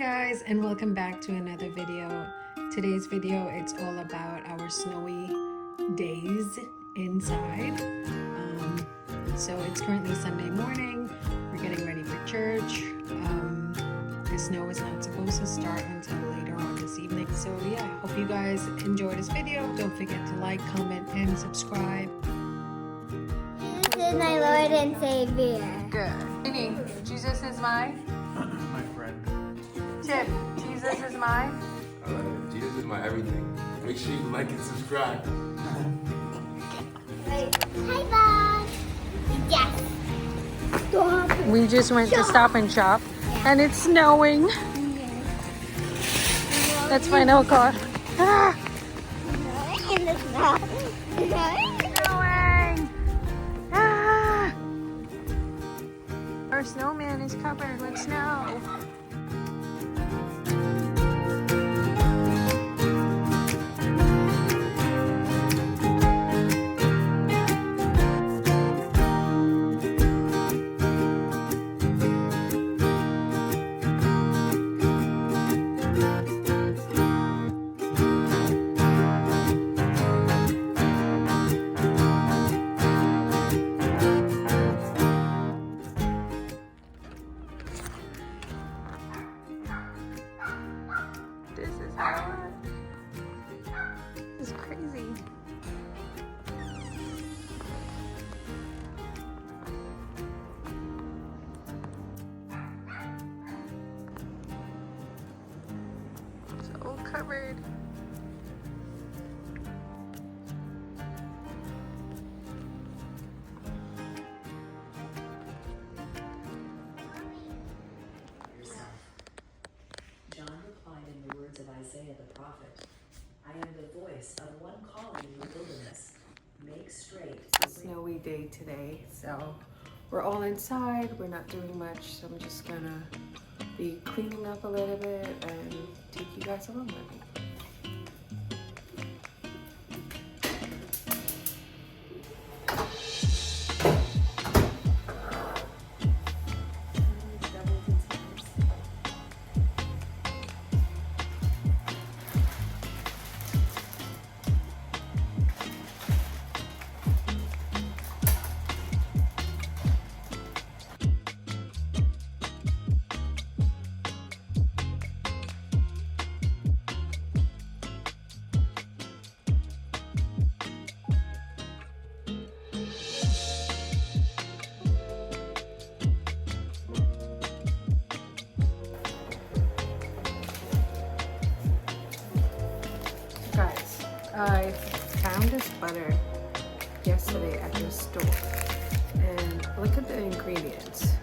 guys, and welcome back to another video. Today's video, it's all about our snowy days inside. So it's currently Sunday morning. We're getting ready for church. The snow is not supposed to start until later on this evening. So yeah, hope you guys enjoy this video. Don't forget to like, comment, and subscribe. Jesus is my Lord and Savior. Good. Meaning, Jesus is my friend. Tip. Jesus is my Jesus is my everything. Make sure you like and subscribe. Hi, Bob. Yes. Stop. We just went to Stop and Shop, and it's snowing. Let's find out, God. Ah, In the snow. snowing! Ah! Our snowman is covered with snow. This is hard. This is crazy. It's all covered. John replied in the words of Isaiah the prophet, I am the voice of one calling in the wilderness. Make straight. Snowy day today, so we're all inside. We're not doing much, so I'm just gonna be cleaning up a little bit and take you guys along with me. Guys, I found this butter yesterday at the store, and look at the ingredients.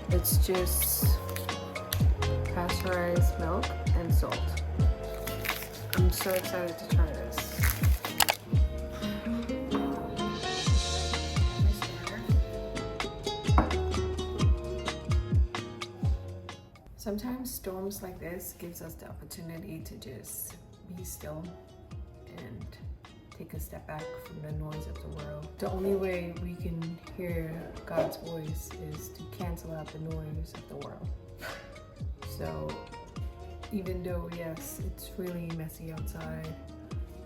It's just pasteurized milk and salt. I'm so excited to try this. Sometimes storms like this gives us the opportunity to just be still and take a step back from the noise of the world. The only way we can hear God's voice is to cancel out the noise of the world. So even though, yes, it's really messy outside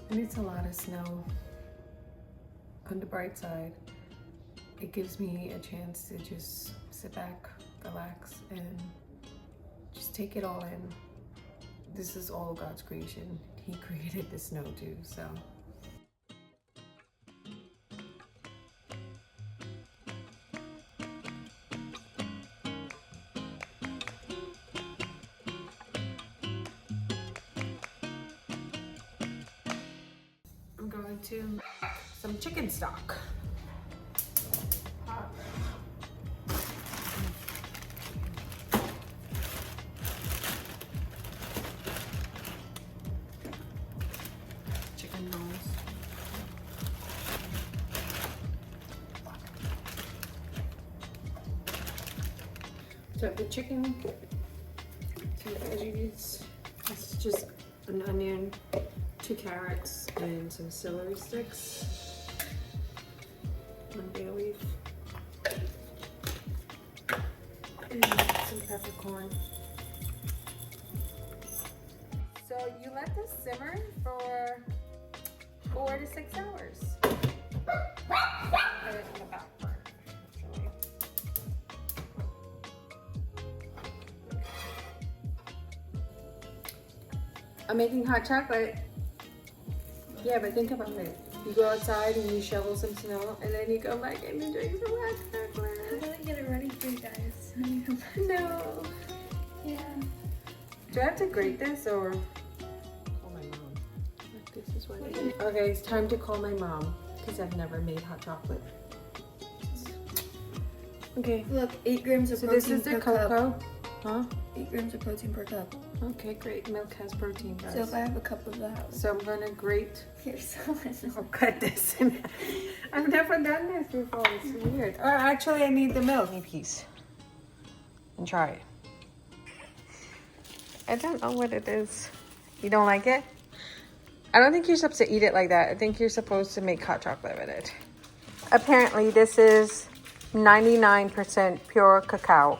and it's a lot of snow, on the bright side, it gives me a chance to just sit back, relax, and just take it all in. This is all God's creation. He created the snow too, so. I'm going to make some chicken stock. Chicken rolls. So the chicken, two veggies, this is just an onion, 2 carrots, and some celery sticks, 1 bay leaf, and some peppercorn. let this simmer for 4 to 6 hours. Put it on the back burner, actually. I'm making hot chocolate. Yeah, but think about it. You go outside and you shovel some snow, and then you go back in and drink some hot chocolate. I'm gonna get it ready for you guys. No. Yeah. Do I have to grate this or call my mom? This is what it is. Okay, it's time to call my mom because I've never made hot chocolate. Okay. Look, 8 grams of So protein this is the per cup. cocoa. Huh? 8 grams of protein per cup. Okay, great. Milk has protein, guys. So if I have a cup of that, So I'm gonna grate. here's so much. I'll cut this. I've never done this before. It's weird. Or actually, I need the milk piece. And try it. I don't know what it is. You don't like it? I don't think you're supposed to eat it like that. I think you're supposed to make hot chocolate with it. Apparently, this is 99% pure cacao.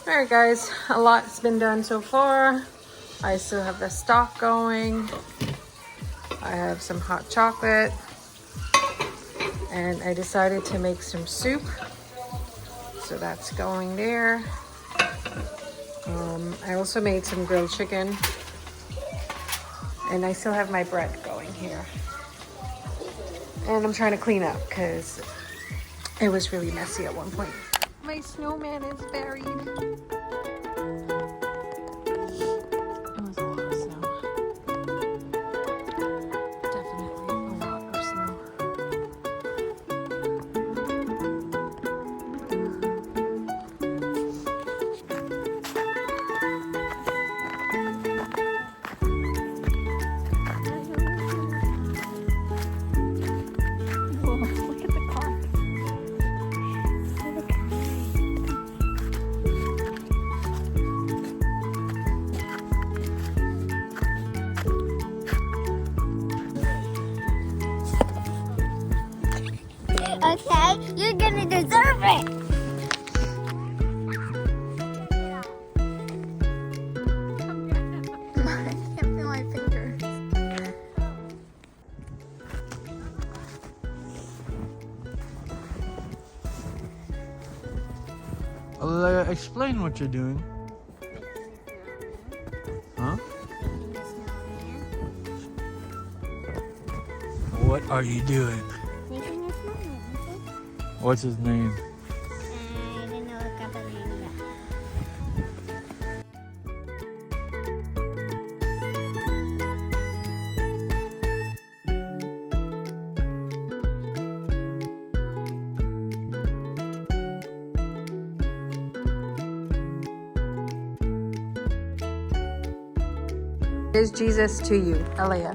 Alright guys, a lot's been done so far. I still have the stock going. I have some hot chocolate. And I decided to make some soup. So that's going there. I also made some grilled chicken. And I still have my bread going here. And I'm trying to clean up because it was really messy at one point. My snowman is buried. It was a lot of snow. Definitely a lot of snow. Look at the clock. Okay, you're gonna deserve it. I can't feel my fingers. Alaia, explain what you're doing. Huh? What are you doing? Making a snowman. What's his name? I don't know what kind of name that. Is Jesus to you, Alaia?